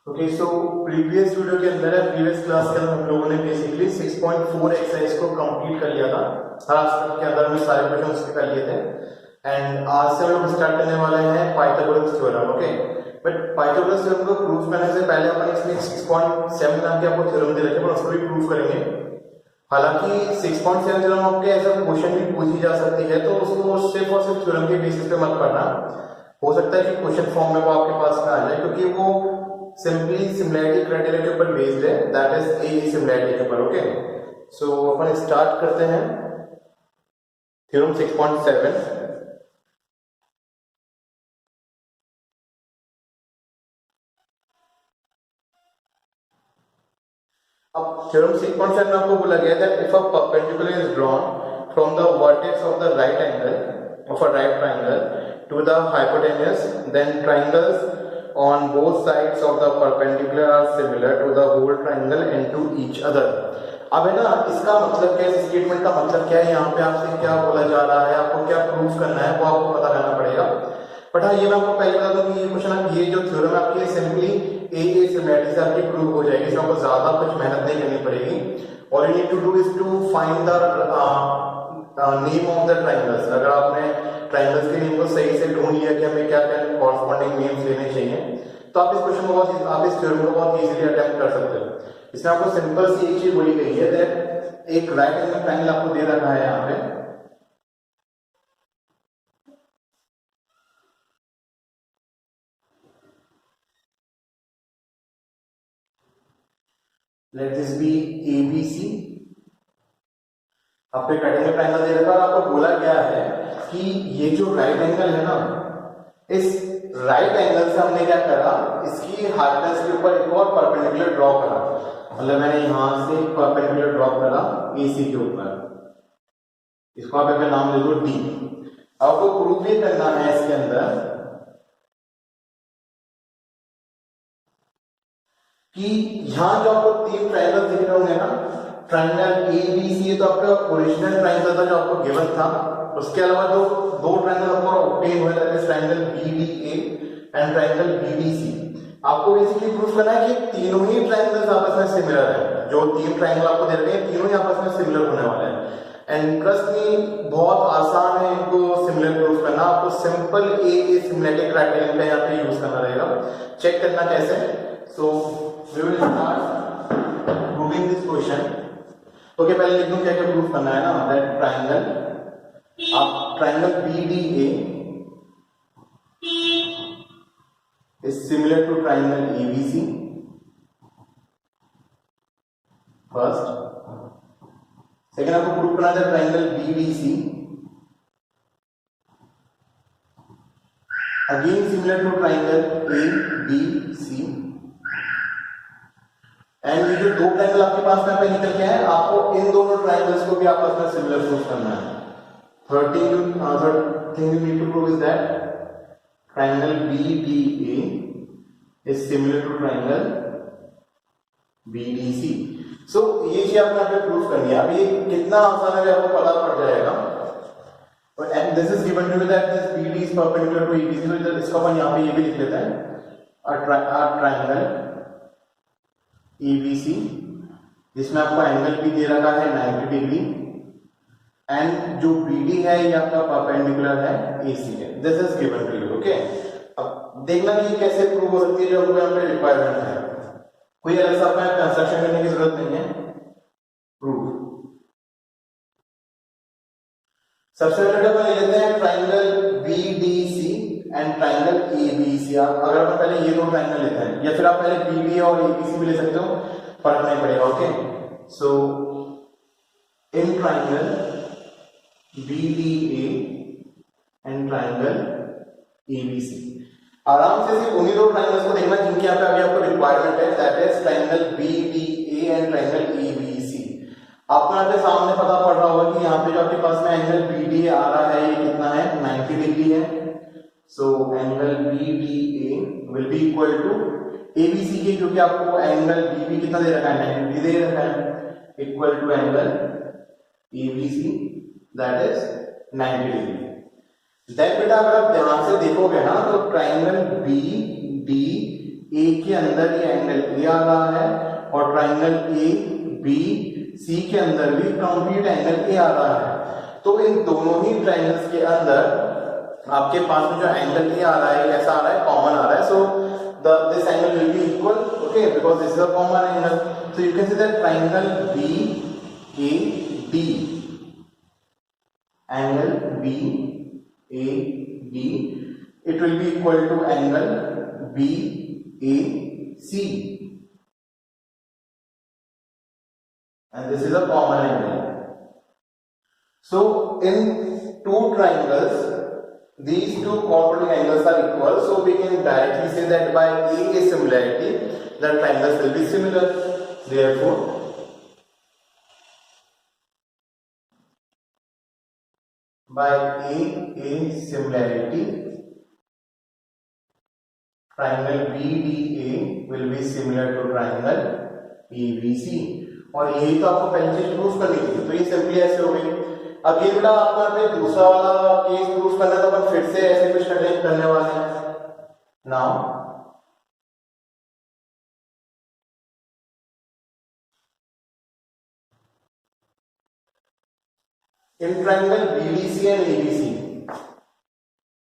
Okay, so previous video के अंदर previous class के अंदर हम लोगों ने बेसिकली 6.4 एक्सरसाइज को कंप्लीट कर लिया था। हर आस्पेक्ट के अंदर हमने सारे क्वेश्चन उसके कर लिए थे एंड आज से हम लोग स्टार्ट करने वाले हैं Pythagoras theorem. Okay, but Pythagoras theorem को प्रूफ करने से पहले अपन इसमें 6.7 नाम के आपको थ्योरम दे रखे हैं, उसको भी प्रूफ करेंगे। हालांकि 6.7 थ्योरम आपके ऐसा क्वेश्चन भी पूछी जा सकती है, तो उसको सिर्फ और सिर्फ थ्योरम के बेसिस पे मत पढ़ना। हो सकता है कि क्वेश्चन फॉर्म में वो आपके पास में आ जाए, क्योंकि वो सिंपली सिमिलैरिटी क्राइटेरिया के ऊपर बेस्ड है, दैट इज ए सिमिलैरिटी के ऊपर। ओके, सो अपन स्टार्ट करते हैं थ्योरम 6.7। अब थ्योरम 6.7 में आपको बोला गया that if a perpendicular is drawn from the vertex of the right angle of a right triangle to the hypotenuse, then triangles on both sides of the perpendicular are similar to the whole triangle and to each other। अब है ना, इसका मतलब क्या है, statement का मतलब क्या है, यहाँ पे आपसे क्या बोला जा रहा है, आपको क्या प्रूफ करना है वो आपको पता करना पड़ेगा। बट हाँ, ये मैं आपको पहले बता दूं कि ये क्वेश्चन ये जो थ्योरम है आपकी सिंपली ए सिमिलैरिटी से आपकी प्रूव हो जाएगी, इसमें आपको ज्यादा कुछ मेहनत नहीं करनी पड़ेगी। और you need to do is to find the name of the triangles. अगर आपने ट्रायंगल्स के नेम को सही से ढूंढ लिया कि हमें क्या क्या कॉरस्पॉन्डिंग नेम्स लेने चाहिए, तो आप इस क्वेश्चन को आप इस थ्योरम को बहुत इजीली अटेम्प्ट कर सकते हो। इसमें आपको सिंपल सी एक चीज बोली गई है दैट एक राइट एंगल ट्रायंगल आपको दे रखा है यहाँ पे, लेट दिस बी एबीसी। आपको एक राइट एंगल ट्रायंगल दे रखा है और आपको बोला गया है कि ये जो राइट एंगल है ना, इस राइट एंगल से हमने क्या करा, इसकी हाइपोटेन्यूज के ऊपर एक और परपेंडिकुलर ड्रॉ करा। मतलब मैंने यहां से एक परपेंडिकुलर ड्रॉ करा एसी के ऊपर, इसको आप अपना नाम ले दो डी। आपको प्रूफ ये करना है इसके अंदर कि यहां जो आपको तीन ट्रायंगल दिख रहे होंगे ना, ट्रायंगल ए बी सी, तो आपका ओरिजिनल ट्रायंगल था जो आपको गिवन था। उसके अलावा जो दो ट्रायंगल आपको ऑब्टेन हुए थे, triangle BDA and triangle BDC. आपको बेसिकली प्रूफ करना है कि तीनों ही ट्रायंगल्स आपस में सिमिलर है। जो तीन ट्रायंगल आपको दे रहे हैं तीनों ही आपस में सिमिलर होने वाले हैं। एंड ट्रस्ट मी, बहुत आसान है इनको सिमिलर प्रूफ करना। आपको सिंपल ए सिमिलैरिटी क्राइटेरियन का यहाँ पे यूज करना रहेगा। चेक करना कैसे, so we will start proving this question. Okay, पहले लिख दूं क्या क्या प्रूफ करना है ना, दैट ट्रायंगल, आप triangle BDA is similar to triangle ABC first। Second आपको प्रूव करना है triangle BDC again similar to triangle ABC। And ये जो दो ट्रायंगल आपके पास में निकल के हैं, आपको इन दोनों ट्रायंगल्स को भी आपस में सिमिलर प्रूव करना है। Third thing you need to prove is that triangle BDA is similar to triangle BDC। So ये चीज आपको यहाँ पे प्रूफ करनी है। अब ये कितना आसान है आपको पता पड़ जाएगा। And this is given to you that this BD is perpendicular to ABC, तो इसको अपन यहाँ पे ये भी लिख लेते हैं, a triangle ABC जिसमें आपको एंगल भी दे रखा है 90 डिग्री एंड जो BD है ये आपका परपेंडिकुलर है AC है। This is given to you. Okay, अब देखना कि कैसे प्रूव हो सकती है, जो आपको यहाँ पे रिक्वायरमेंट है। कोई अलग सा आपको कंस्ट्रक्शन करने की जरूरत नहीं है। प्रूफ सबसे पहले अपन ले लेते हैं triangle BDC and triangle ABC। अगर अपन पहले ये दो ट्रायंगल लेते हैं, या फिर आप पहले BD और ABC भी ले सकते हो, फर्क नहीं पड़ेगा। Okay, so in triangle BDA and triangle ABC, आराम से सिर्फ उन्हीं दो ट्रायंगल्स को देखना जिनकी यहाँ पे अभी आपको रिक्वायरमेंट है, that is triangle BDA and triangle ABC। आपको यहाँ पे सामने पता पड़ रहा होगा कि यहाँ पे जो आपके पास में एंगल BDA आ रहा है ये कितना है, 90 डिग्री है। So angle BDA will be equal to ABC के, क्योंकि आपको एंगल BB कितना दे रखा है, 90 डिग्री दे रखा है, equal to angle ABC that is 90 degree. Then बेटा अगर आप ध्यान से देखोगे ना, तो ट्रायंगल BDA के के अंदर ये एंगल ए आ रहा है और ट्राइंगल ए बी सी के अंदर भी कंप्लीट एंगल ए आ रहा है। तो इन दोनों ही ट्राइंगल्स के अंदर आपके पास में जो एंगल ए आ रहा है कैसा आ रहा है, कॉमन आ रहा है। सो this angle will be equal, okay, because this is a common angle. So you can see that triangle BAD, angle BAD, it will be equal to angle BAC, and this is a common angle. So in two triangles, these two corresponding angles are equal, so we can directly say that by A similarity, the triangles will be similar. Therefore, by A similarity, triangle BDA will be similar to triangle ABC. और यही तो आपको पहले चीज proof करनी थी, तो ये सिंपली ऐसे हो गई। अब ये बेटा आपको यहाँ पे दूसरा वाला केस प्रूफ करना, तो अपन फिर से ऐसे कुछ करने वाले हैं। Now in triangle BDC and ABC,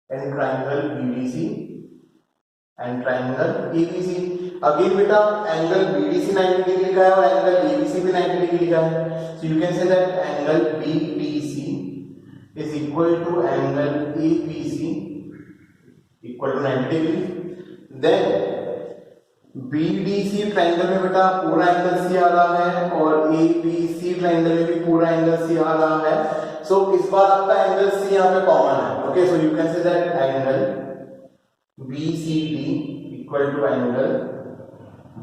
in triangle BDC and triangle ABC, again बेटा एंगल बीडीसी 90 डिग्री लिखा है और एंगल एबीसी भी 90 डिग्री लिखा है। So you can say that angle BDC is equal to angle ABC equal to 90 degree। then BDC triangle में बेटा पूरा एंगल C आ रहा है और ABC ट्राइंगल में भी पूरा एंगल C आ रहा है। सो इस बार आपका एंगल C यहाँ पे कॉमन है, okay. So you can say that angle BCD equal to angle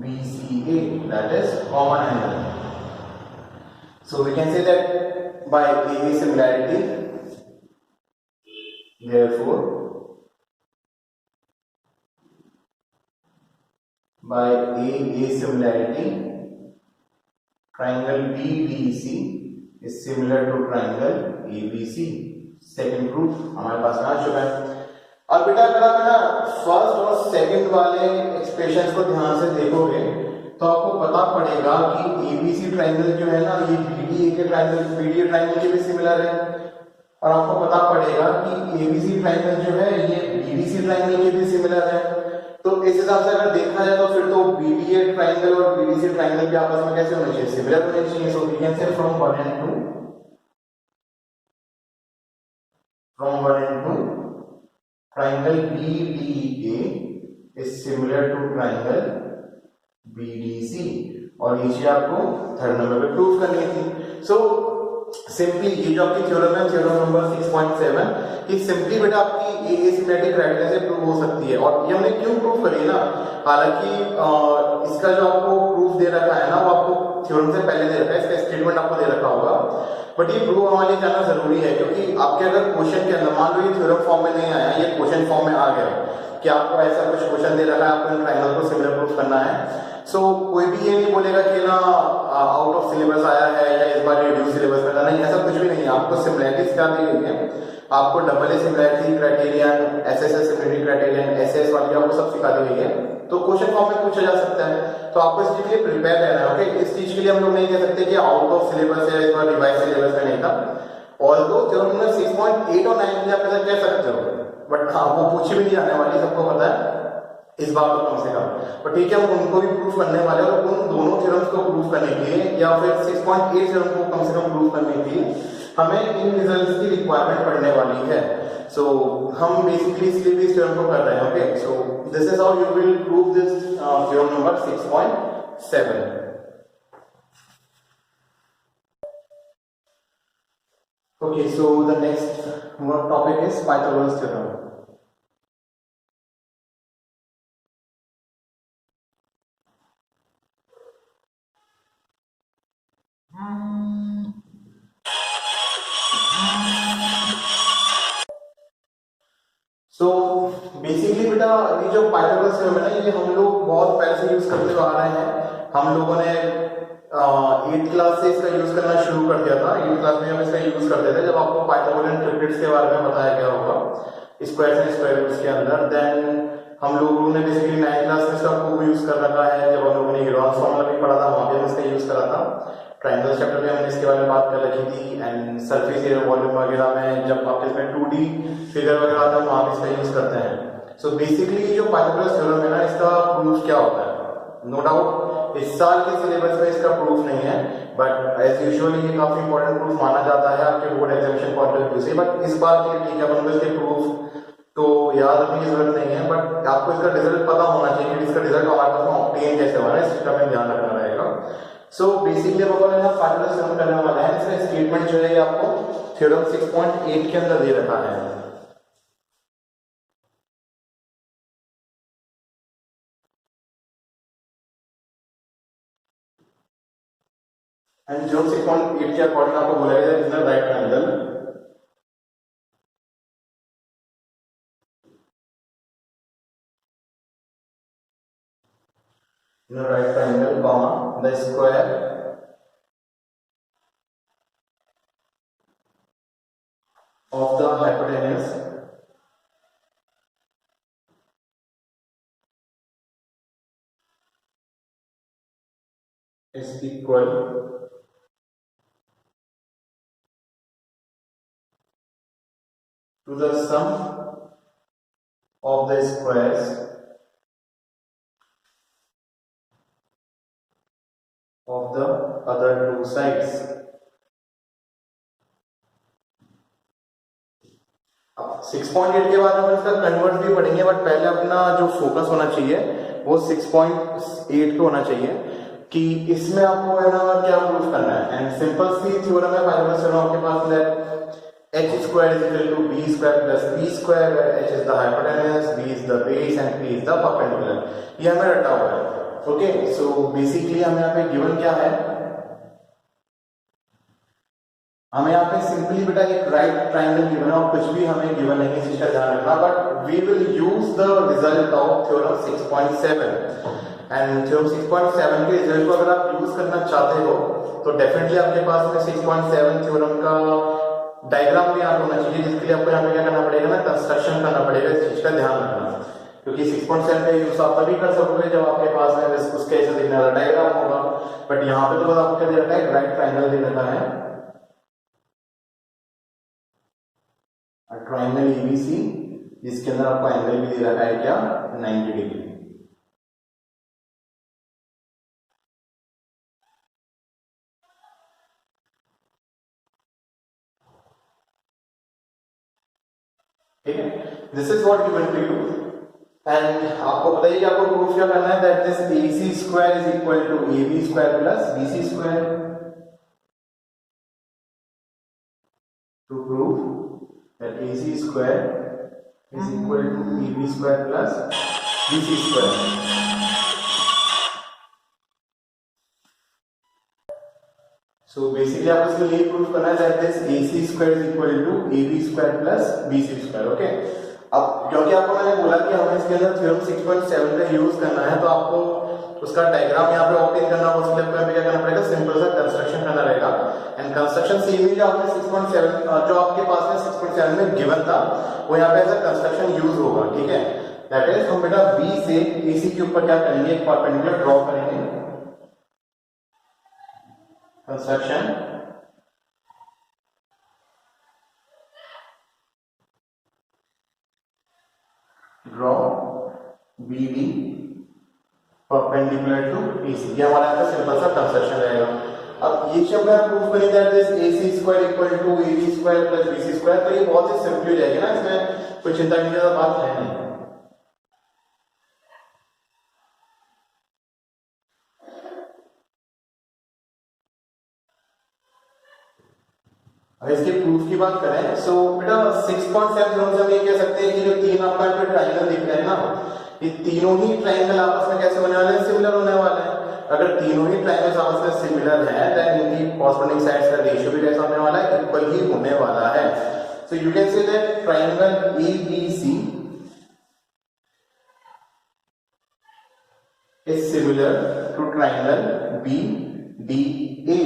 BCA, that is common angle। so we can say that by A similarity, therefore by A similarity, triangle BDC is similar to triangle ABC। Second proof हमारे पास में आ चुका है। अब बेटा अगर आप ना first और सेकंड वाले एक्सप्रेशन को ध्यान से देखोगे तो आपको पता पड़ेगा कि ABC ट्राइंगल जो है ना ये BDA के ट्राइंगल के भी सिमिलर है, और आपको पता पड़ेगा कि ABC ट्राइंगल जो है ये BDC ट्राइंगल के भी सिमिलर है। तो इस हिसाब से अगर देखा जाए तो फिर तो BDA ट्राइंगल और BDC ट्राइंगल के आपस में कैसे होने चाहिए, सिमिलर होने चाहिए। So we can say from 1 and 2, triangle BDA is similar to triangle BDC, और ये चीज आपको थर्ड नंबर पे प्रूव करनी थी। सो सिंपली ये जो आपकी थ्योरम है, थ्योरम नंबर 6.7, ये सिंपली बेटा आपकी एसिमेट्रिक क्राइटेरिया से प्रूव हो सकती है। और ये हमने क्यों प्रूव करी ना, हालांकि इसका जो आपको प्रूफ दे रखा है ना वो आपको थ्योरम से पहले दे रखा है, इसका स्टेटमेंट आपको दे रखा होगा, बट ये प्रूव हमारे लिए जाना जरूरी है क्योंकि आपके अगर क्वेश्चन के अंदर मान लो ये थ्योरम फॉर्म में नहीं आया, ये क्वेश्चन फॉर्म में आ गया कि आपको ऐसा कुछ क्वेश्चन दे रखा है, आपको इन ट्रायंगल को सिमिलर प्रूफ करना है। सो कोई भी ये नहीं बोलेगा कि ना आउट ऑफ सिलेबस आया है या इस बार रिड्यूस सिलेबस करना, नहीं, ऐसा कुछ भी नहीं है। आपको सिमिलैरिटीज क्या दी गई है, आपको double A similarity criterion, SSS similarity criterion, SS वाली आपको सब सिखा दी गई है। तो क्वेश्चन फॉर्म में पूछा जा सकता है, तो आपको इस चीज के लिए प्रिपेयर रहना है, ओके। इस चीज के लिए हम लोग नहीं कह सकते कि आउट ऑफ सिलेबस है, इस बार रिवाइज सिलेबस में नहीं था। ऑल्दो थ्योरम नंबर 6.8 और 9 में आप ऐसा कह सकते हो, बट हाँ वो पूछी भी नहीं जाने वाली, सबको पता है इस बार तो कम से कम। पर ठीक है, हम उनको भी प्रूफ करने वाले हैं, और उन दोनों थ्योरम्स को प्रूफ करने के लिए या फिर 6.8 थ्योरम को कम से कम प्रूफ करने के लिए हमें इन रिजल्ट्स की रिक्वायरमेंट पड़ने वाली है। सो हम बेसिकली इसलिए भी इस थ्योरम को कर रहे हैं, okay. So this is how you will prove this theorem number 6.7। Okay, so the next topic is Pythagoras theorem. So basically बेटा ये जो पाइथागोरस थ्योरम है ना, ये हम लोग बहुत पहले से यूज करते हुए आ रहे हैं। हम लोगों ने 8th क्लास से इसका यूज करना शुरू कर दिया था। 8th क्लास में हम इसका यूज करते थे जब आपको पाइथागोरियन ट्रिपलेट्स के बारे में बताया गया होगा, स्क्वायर्स एंड स्क्वायर रूट्स के अंदर। देन हम लोगों ने बेसिकली 9th क्लास में इसका खूब यूज कर रखा है, जब हम लोगों ने हीरोन्स फॉर्मूला भी पढ़ा था वहां पे हमने इसका यूज करा था। ट्राइंगल चैप्टर में हमने इसके बारे में बात कर रखी थी। एंड सरफेस एरिया वॉल्यूम वगैरह में जब आप इसमें 2D फिगर वगैरह आता है वहां पे इसका यूज करते हैं। सो बेसिकली जो पाइथागोरस थ्योरम है ना, इसका प्रूफ क्या होता है? नो डाउट इस साल के सिलेबस में इसका प्रूफ नहीं है, बट एज यूजुअल ये काफी इंपॉर्टेंट प्रूफ माना जाता है आपके board examination point of view से। बट इस बार के लिए ठीक है, मतलब इसके प्रूफ तो याद रखने की जरूरत नहीं है, बट आपको इसका रिजल्ट पता होना चाहिए कि इसका रिजल्ट हमारे पास ऑब्टेन कैसे होना है, इसका हमें ध्यान रखना रहेगा। सो बेसिकली अब अपन यहाँ पाइथागोरस थ्योरम करने वाला है। इसका स्टेटमेंट जो है आपको थ्योरम 6.8 के अंदर दे रखा है। एंड जो 6.8 के अकॉर्डिंग आपको बोला गया है is right triangle comma the square of the hypotenuse is equal to the sum of the squares of the other two sides। अब 6.8 के बाद हम इसका कन्वर्ट भी पढ़ेंगे, बट पहले अपना जो फोकस होना चाहिए वो 6.8 पे होना चाहिए कि इसमें आपको है ना क्या प्रूफ करना है। एंड सिंपल सी थ्योरम है पाइथागोरस थ्योरम आपके पास that h square is equal to b square plus p square, where h is the hypotenuse, b is the base and p is the perpendicular। ये हमें रटा हुआ है। Okay, so basically हमें यहाँ पे गिवन क्या है, हमें यहाँ पे सिंपली बेटा एक राइट ट्राइंगल गिवन है और कुछ भी हमें गिवन नहीं है, इसका ध्यान रखना। But we will use the result of theorem 6.7 and theorem 6.7 के रिजल्ट को अगर आप यूज करना चाहते हो तो डेफिनेटली आपके पास में 6.7 थ्योरम का डायग्राम भी यहाँ होना चाहिए, जिसके लिए आपको यहाँ पे क्या करना पड़ेगा ना, कंस्ट्रक्शन करना पड़ेगा। इस चीज का ध्यान रखना, क्योंकि 6.7 का यूज आप तभी कर सकोगे जब आपके पास में उसके ऐसे दिखने वाला डायग्राम होगा। बट यहाँ पे तो बस आपको क्या दे रखा है, राइट ट्राइंगल दे रखा है, ट्राइंगल एबीसी, जिसके अंदर आपको एंगल भी दे रखा है क्या, 90 डिग्री। ठीक है, this is what given to you. And आपको बताइए कि आपको प्रूफ क्या करना है, that this AC square is equal to AB square plus BC square. To prove that AC square is equal to AB square plus BC square. So basically आपको इसके लिए प्रूफ करना है that this AC square is equal to AB square plus BC square. Okay, अब क्योंकि आपको मैंने बोला कि हमें इसके अंदर थ्योरम 6.7 का यूज करना है, तो आपको उसका डायग्राम यहाँ पे ऑब्टेन करना होगा। उसके लिए आपको क्या करना पड़ेगा, सिंपल सा कंस्ट्रक्शन करना रहेगा। एंड कंस्ट्रक्शन सेम ही जो आपने 6.7 जो आपके पास में 6.7 में गिवन था वो यहाँ पे ऐसा कंस्ट्रक्शन यूज होगा। ठीक है, दैट इज हम बेटा B से AC के ऊपर क्या करेंगे, एक परपेंडिकुलर ड्रॉ करेंगे। Construction draw BD perpendicular to AC, ये हमारा आपका सिंपल सा कंस्ट्रक्शन रहेगा। अब ये जब मैं प्रूफ करें that this AC square equal to AB square plus BC square, तो ये बहुत ही सिंपल हो जाएगी ना, इसमें कोई चिंता करने की बात है नहीं। अब इसके प्रूफ की बात करें, सो बेटा 6.7 से हम ये कह सकते हैं कि जो तीन आपका जो ट्राइंगल दिख रहे हैं ना, ये तीनों ही ट्राइंगल आपस में कैसे होने वाले हैं, सिमिलर होने वाले हैं। अगर तीनों ही ट्राइंगल्स आपस में सिमिलर हैं, देन इनकी कॉरस्पॉन्डिंग साइड्स का रेशियो भी कैसा होने वाला है, इक्वल ही होने वाला है। So you can say that triangle ABC is similar to triangle BDA।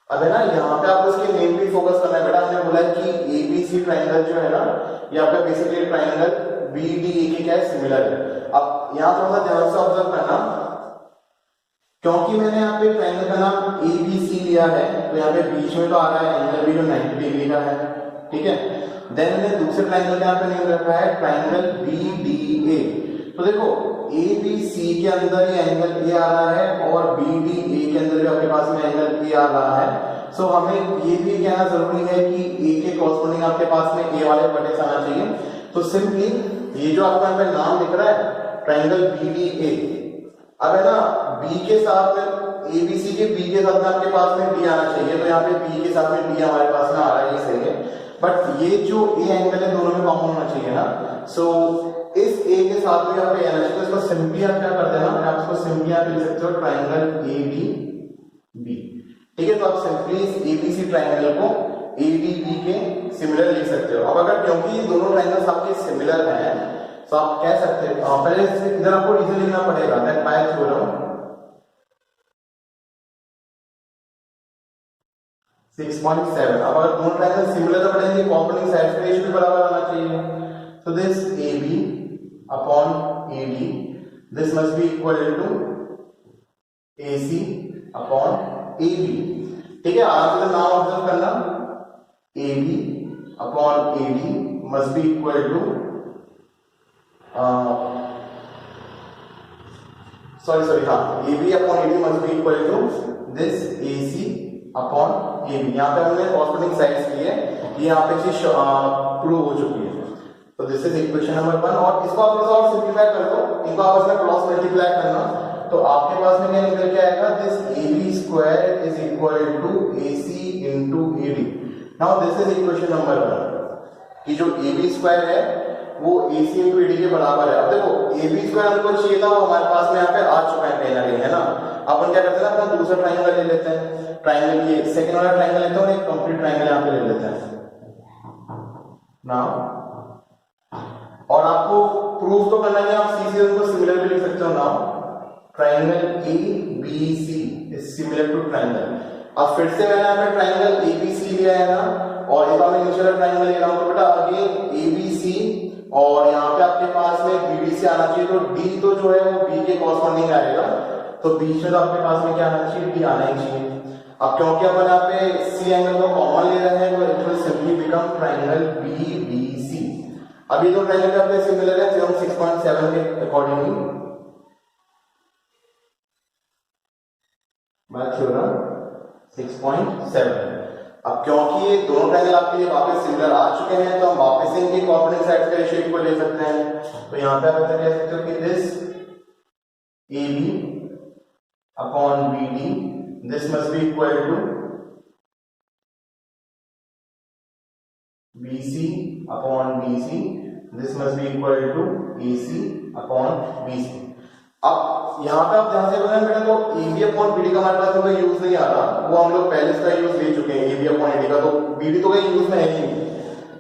अब है ना, यहाँ पे आप उसके नेम भी फोकस करना है बेटा। हमने बोला है कि एबीसी ट्राइंगल जो है ना, ये आपका बेसिकली ट्राइंगल बीडीए के क्या है, सिमिलर है। अब यहाँ थोड़ा सा ध्यान से ऑब्जर्व करना, क्योंकि मैंने यहाँ पे ट्राइंगल का नाम एबीसी लिया है, तो यहाँ पे बीच में तो आ रहा है एंगल भी जो 90 डिग्री का है, ठीक है। देन मैंने दूसरे ट्राइंगल का यहाँ पे नेम रखा है ट्राइंगल बीडीए। तो देखो एबीसी के अंदर ये एंगल ए आ रहा है और बीडीए के अंदर भी आपके पास में एंगल ए आ रहा है। सो हमें ये भी कहना जरूरी है कि ए के कॉरस्पॉन्डिंग आपके पास में ए वाले वर्टेक्स आना चाहिए। तो सिंपली ये जो आपका यहाँ पे नाम लिख रहा है ट्राइंगल बीडीए, अब है ना बी के साथ में एबीसी के बी के साथ में आपके पास में डी आना चाहिए, तो यहाँ पे बी के साथ में डी हमारे पास में आ रहा है, ये सही है। बट ये जो ए एंगल है दोनों में कॉमन होना चाहिए ना, सो इस ए के साथ में यहाँ पे आना चाहिए। तो इसको सिंपली आप क्या कर देना, आप इसको सिंपली आप लिख सकते हो ट्राइंगल ए डी बी, ठीक है। तो आप सिंपली इस एबीसी ट्राइंगल को एडीबी के सिमिलर लिख सकते हो। अब अगर क्योंकि ये दोनों ट्राइंगल्स आपके सिमिलर हैं, तो आप कह सकते हो, पहले इधर आपको रीजन लिखना पड़ेगा, दैट बाय थ्योरम 6.7। अब अगर दोनों ट्राइंगल सिमिलर है पड़ेंगे, कॉर्नरिंग साइड्स का रेशियो भी बराबर आना चाहिए। तो this AB upon AD, this must be equal to AC upon AB, ठीक है। आराम से नाम ऑब्जर्व करना, AB upon AD must be equal to sorry हाँ, AB upon AD must be equal to this AC upon AB। यहाँ पे हमने कॉरस्पॉन्डिंग साइड्स लिए, ये यहाँ पे चीज प्रूव हो चुकी है। तो दिस इज इक्वेशन नंबर 1। और इसको आप थोड़ा और सिंपलीफाई कर दो, इनको आपस में क्रॉस मल्टीप्लाई करना, तो आपके पास में क्या निकल के आएगा, this AB square is equal to AC into AD। Now this is equation number 1 कि जो AB स्क्वायर है वो AC इनटू AD के बराबर है। अब देखो AB स्क्वायर हमको चाहिए था, वो हमारे पास में यहाँ पे आ चुका है कहीं ना कहीं, है ना। अपन क्या करते हैं ना, अपना दूसरा ट्राइंगल ले लेते हैं, ट्राइंगल ये सेकंड वाला ट्राइंगल लेते हैं, एक कंप्लीट ट्राइंगल यहाँ पे ले लेते हैं नाउ। और आपको प्रूफ तो करना है, आप सी से उनको सिमिलर भी लिख सकते हो now. Triangle ABC is similar to triangle. अब फिर से मैंने यहाँ पे ट्राइंगल ABC लिया है ना, और एक बार मैं नीचे वाला ट्राइंगल ले रहा हूँ, तो बेटा अगेन ABC और यहाँ पे आपके पास में BD से आना चाहिए, तो D तो जो है वो B के कॉरस्पॉन्डिंग आएगा, तो बीच में तो आपके पास में क्या आना चाहिए, D आना ही चाहिए। अब क्योंकि अपन यहाँ पे सी एंगल को कॉमन ले रहे हैं, तो it will simply become triangle BBC। अब ये दो ट्राइंगल आपके सिमिलर है थ्योरम 6.7 के अकॉर्डिंगली, बाय थ्योरम 6.7। अब क्योंकि ये दोनों ट्राइंगल आपके लिए वापस सिमिलर आ चुके हैं, तो हम वापस इनकी कॉर्नरिंग साइड्स के रेशियो को ले सकते हैं। तो यहाँ पे आप कह सकते हो कि this AB upon BD, this must be equal to BC upon BC, this must be equal to AC upon BC। अब यहाँ पे आप ध्यान से बोलें बेटा, तो AB अपॉन BD का हमारे पास में कोई यूज नहीं आ रहा, वो हम लोग पहले इसका यूज ले चुके हैं AB अपॉन AD का, तो BD तो कहीं यूज में है नहीं,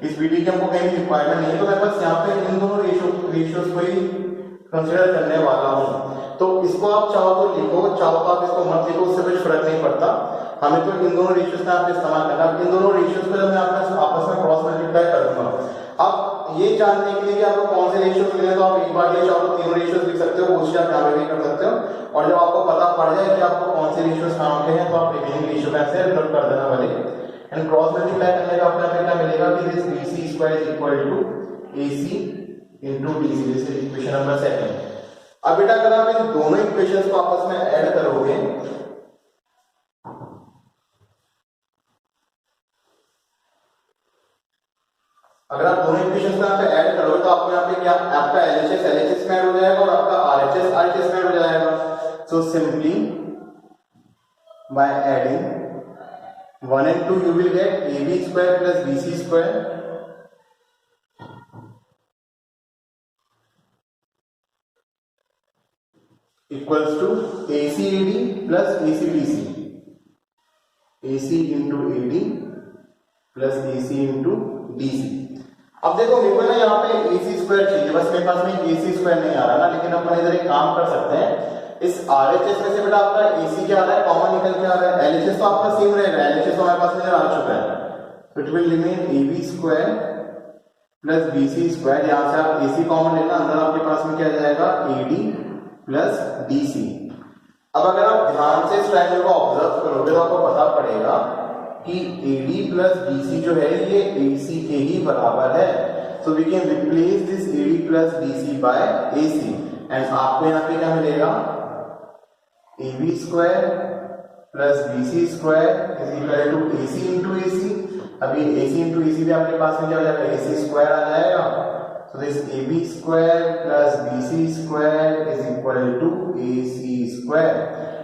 इस BD की हमको कहीं रिक्वायरमेंट नहीं है। तो मैं बस यहाँ पे इन दोनों रेशियोज को ही कंसिडर करने वाला हूँ। तो इसको आप चाहो तो लिखो, चाहो तो आप इसको मत लिखो, उससे कुछ फर्क नहीं पड़ता, हमें तो इन दोनों रेशियोज का आप इस्तेमाल करना। इन दोनों रेशियोज को जब मैं आपस में क्रॉस मल्टीप्लाई कर दूंगा, अब ये जानने के लिए कि आपको कौन से रेशियोज मिले, तो आप एक बार ये चाहो तो तीनों रेशियोज लिख सकते हो, कोशिश आप यहाँ पे भी कर सकते हो, और जब आपको पता पड़ जाए कि आपको कौन से रेशियोज काम के हैं, तो आप रिमेनिंग रेशियो का ऐसे नोट कर देना वाले। एंड क्रॉस मल्टीप्लाई करने का अपना क्या मिलेगा कि this BC square is equal to AC into DC, this is equation number 2। अब बेटा अगर आप इन दोनों इक्वेशंस को आपस में ऐड करोगे, अगर आप दोनों इक्वेशंस को यहाँ पे ऐड करोगे, तो आपको यहाँ पे क्या, आपका LHS में ऐड हो जाएगा और आपका RHS में ऐड हो जाएगा। So simply by adding 1 and 2 you will get AB square plus BC square equals to ACAD plus ACBC, AC into AD plus AC into DC। अब देखो मेरे को ना यहाँ पे AC स्क्वायर चाहिए, बस मेरे पास में AC स्क्वायर नहीं आ रहा ना, लेकिन अपन इधर एक काम कर सकते हैं, इस RHS में से बेटा आपका AC क्या आ रहा है, कॉमन निकल के आ रहा है, LHS तो आपका सेम रहेगा, LHS तो हमारे पास इधर आ चुका है, it will remain AB square plus BC square, यहाँ से आप AC कॉमन लेना, अंदर आपके पास में क्या जाएगा AD प्लस DC। अब अगर आप ध्यान से इस ट्रायंगल को ऑब्जर्व करोगे तो आपको पता पड़ेगा कि AD प्लस BC जो है ये AC के ही बराबर है। So we can replace this AD plus DC by AC and आपको यहाँ पे क्या मिलेगा AB square plus BC square is equal to AC into AC। अभी AC इंटू AC भी आपके पास में क्या हो जाएगा AC स्क्वायर आ जाएगा। So this AB square plus BC square is equal to AC square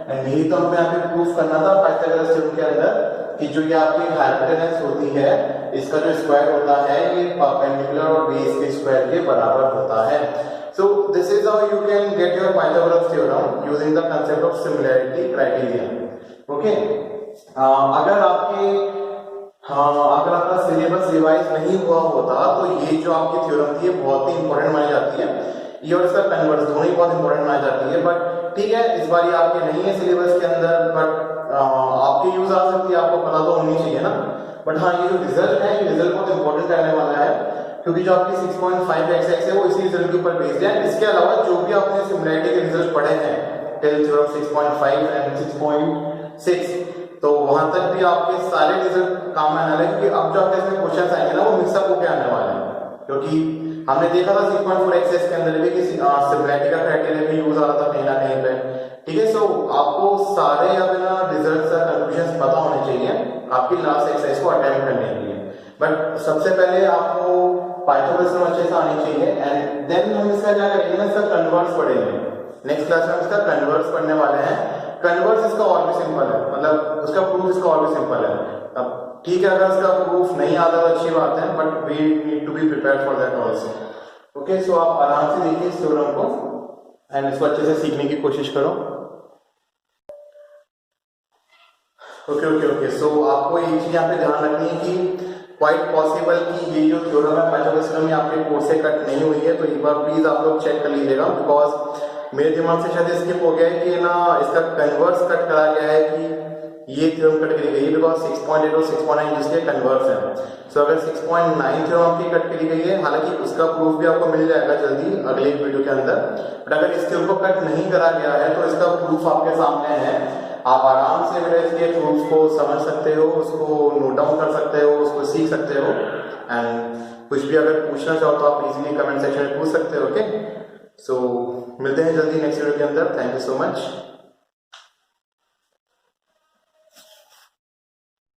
and यही तो हमें यहाँ पे प्रूफ करना था पाइथागोरस थ्योरम के अंदर कि जो ये आपकी हाइपोटेनस होती है इसका जो स्क्वायर होता है ये परपेंडिकुलर और बेस के स्क्वायर के बराबर होता है। So this is how you can get your Pythagoras theorem using the concept of similarity criterion. Okay? अगर आपका सिलेबस रिवाइज नहीं हुआ होता तो ये जो आपकी थ्योरम थी बहुत ही इंपॉर्टेंट मानी जाती है, ये और इसका कन्वर्स दोनों ही बहुत इंपॉर्टेंट मानी जाती है। बट ठीक है, इस बार ये आपके नहीं है सिलेबस के अंदर, बट आपके यूज आ सकती है, आपको पता तो होनी चाहिए ना। बट हाँ, ये जो रिजल्ट है ये रिजल्ट बहुत इंपॉर्टेंट रहने वाला है क्योंकि जो आपकी 6.5xx है वो इसी रिजल्ट के ऊपर बेस्ड है। इसके अलावा जो भी आपने सिमिलैरिटी के रिजल्ट पढ़े हैं टेल थ्योरम 6.5 एंड 6.6 तो वहां तक भी आपके सारे रिजल्ट काम आने वाले, क्योंकि अब जो आपके इसमें क्वेश्चंस आएंगे ना वो मिक्सअप होके आने वाले हैं, क्योंकि हमने देखा था 6.4xx के अंदर भी कि सिमिलैरिटी का क्राइटेरिया भी यूज आ रहा था कहीं ना कहीं पे। ठीक है, सो आपको सारे अपना रिजल्ट्स और कंक्लूजंस पता होने चाहिए आपकी लास्ट एक्सरसाइज को अटेम्प्ट करने के लिए। बट सबसे पहले आपको पाइथागोरस थ्योरम अच्छे से आनी चाहिए एंड देन हम इसका क्या करेंगे ना, इसका कन्वर्स पढ़ेंगे। नेक्स्ट क्लास में हम इसका कन्वर्स पढ़ने वाले हैं। कन्वर्स इसका और भी सिंपल है, मतलब उसका प्रूफ इसका और भी सिंपल है। अब ठीक है, अगर इसका प्रूफ नहीं आता तो अच्छी बात है, but we need to be prepared for that also. Okay, so आप आराम से देखिए इस थ्योरम को एंड इसको अच्छे से सीखने की कोशिश करो। ओके, सो आपको एक चीज यहाँ पे ध्यान रखनी है कि क्वाइट पॉसिबल कि ये जो थ्योरम है पाइथागोरस थ्योरम आपके कोर्स से कट नहीं हुई है, तो एक बार प्लीज आप लोग चेक कर लीजिएगा, बिकॉज मेरे दिमाग से शायद स्किप हो गया है कि ना इसका कन्वर्स कट करा गया है कि ये थ्योरम कट करी गई है, बिकॉज 6.8 और 6.9 जिसके कन्वर्स है। सो अगर 6.9 थ्योरम आपकी कट करी गई है, हालांकि उसका प्रूफ भी आपको मिल जाएगा जल्दी अगले वीडियो के अंदर, बट अगर इस थ्योरम को कट नहीं करा गया है तो इसका प्रूफ आपके सामने है। आप आराम से मेरे इसके प्रूफ को समझ सकते हो, उसको नोट डाउन कर सकते हो, उसको सीख सकते हो एंड कुछ भी अगर पूछना चाहो तो आप इजीली कमेंट सेक्शन में पूछ सकते हो। ओके, सो मिलते हैं जल्दी नेक्स्ट वीडियो के अंदर। Thank you so much.